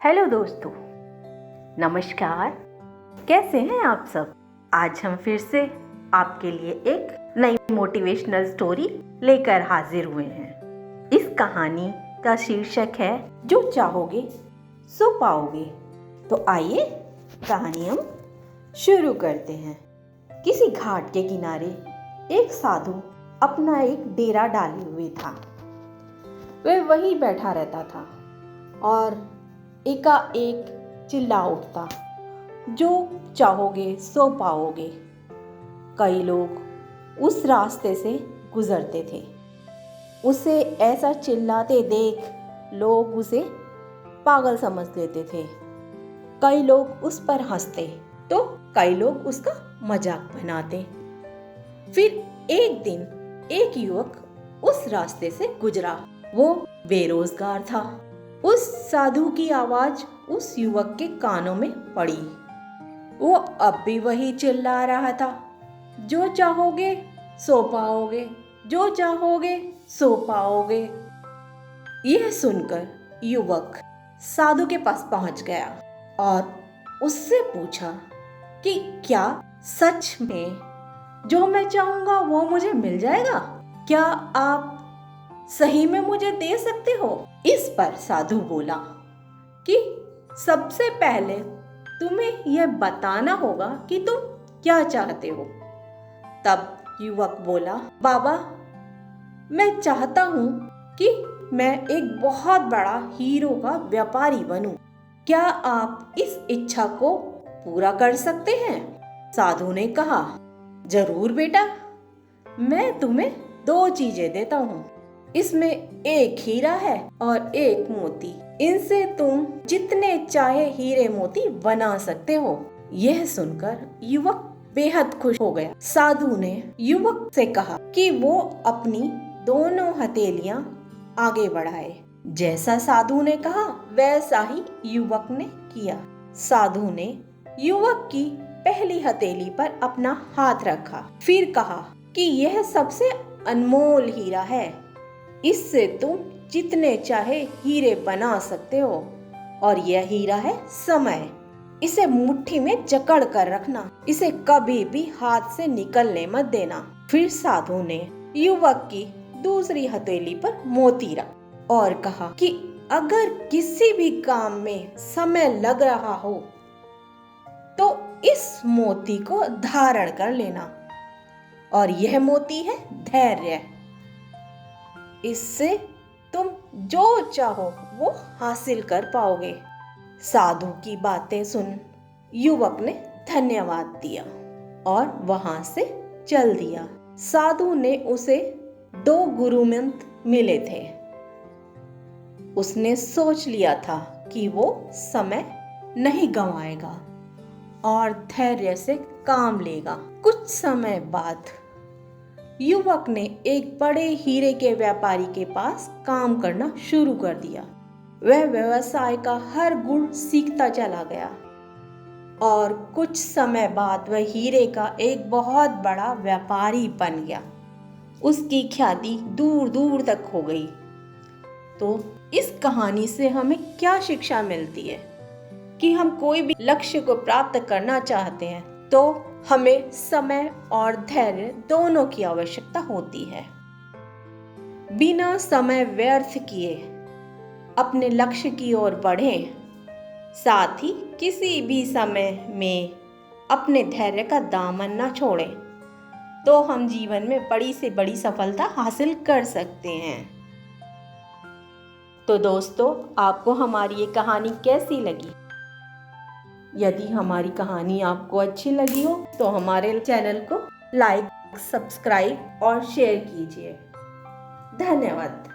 Hello दोस्तों, नमस्कार। कैसे हैं आप सब? आज हम फिर से आपके लिए एक नई मोटिवेशनल स्टोरी लेकर हाजिर हुए हैं। इस कहानी का शीर्षक है जो चाहोगे सो पाओगे। तो आइए कहानी हम शुरू करते हैं। किसी घाट के किनारे एक साधु अपना एक डेरा डाले हुए था। वह वहीं बैठा रहता था और एकाएक चिल्ला उठता, जो चाहोगे सो पाओगे। कई लोग उस रास्ते से गुजरते थे। उसे ऐसा चिल्लाते देख लोग उसे पागल समझ लेते थे। कई लोग उस पर हंसते तो कई लोग उसका मजाक बनाते। फिर एक दिन एक युवक उस रास्ते से गुजरा। वो बेरोजगार था। उस साधु की आवाज उस युवक के कानों में पड़ी। वो अब भी वही चिल्ला रहा था, जो चाहोगे सो पाओगे, जो चाहोगे सो पाओगे। यह सुनकर युवक साधु के पास पहुंच गया और उससे पूछा कि क्या सच में जो मैं चाहूंगा वो मुझे मिल जाएगा? क्या आप सही में मुझे दे सकते हो? इस पर साधु बोला कि सबसे पहले तुम्हें यह बताना होगा कि तुम क्या चाहते हो। तब युवक बोला, बाबा, मैं चाहता हूँ कि मैं एक बहुत बड़ा हीरो का व्यापारी बनूं। क्या आप इस इच्छा को पूरा कर सकते हैं? साधु ने कहा, जरूर बेटा, मैं तुम्हें 2 चीजें देता हूँ। इसमें एक हीरा है और एक मोती। इनसे तुम जितने चाहे हीरे मोती बना सकते हो। यह सुनकर युवक बेहद खुश हो गया। साधु ने युवक से कहा कि वो अपनी दोनों हथेलियां आगे बढ़ाए। जैसा साधु ने कहा वैसा ही युवक ने किया। साधु ने युवक की पहली हथेली पर अपना हाथ रखा, फिर कहा कि यह सबसे अनमोल हीरा है। इससे तुम जितने चाहे हीरे बना सकते हो और यह हीरा है समय। इसे मुट्ठी में जकड़ कर रखना, इसे कभी भी हाथ से निकलने मत देना। फिर साधु ने युवक की दूसरी हथेली पर मोती रखा और कहा कि अगर किसी भी काम में समय लग रहा हो तो इस मोती को धारण कर लेना, और यह मोती है धैर्य। इससे तुम जो चाहो वो हासिल कर पाओगे। साधु की बातें सुन युवक ने धन्यवाद दिया और वहां से चल दिया। साधु ने उसे 2 गुरु मंत्र मिले थे। उसने सोच लिया था कि वो समय नहीं गंवाएगा और धैर्य से काम लेगा। कुछ समय बाद युवक ने एक बड़े हीरे के व्यापारी के पास काम करना शुरू कर दिया। वह व्यवसाय का हर गुण सीखता चला गया और कुछ समय बाद वह हीरे का एक बहुत बड़ा व्यापारी बन गया। उसकी ख्याति दूर दूर तक हो गई। तो इस कहानी से हमें क्या शिक्षा मिलती है कि हम कोई भी लक्ष्य को प्राप्त करना चाहते हैं तो हमें समय और धैर्य दोनों की आवश्यकता होती है। बिना समय व्यर्थ किए अपने लक्ष्य की ओर बढ़ें। साथ ही किसी भी समय में अपने धैर्य का दामन न छोड़ें, तो हम जीवन में बड़ी से बड़ी सफलता हासिल कर सकते हैं। तो दोस्तों, आपको हमारी ये कहानी कैसी लगी? यदि हमारी कहानी आपको अच्छी लगी हो तो हमारे चैनल को लाइक, सब्सक्राइब और शेयर कीजिए। धन्यवाद।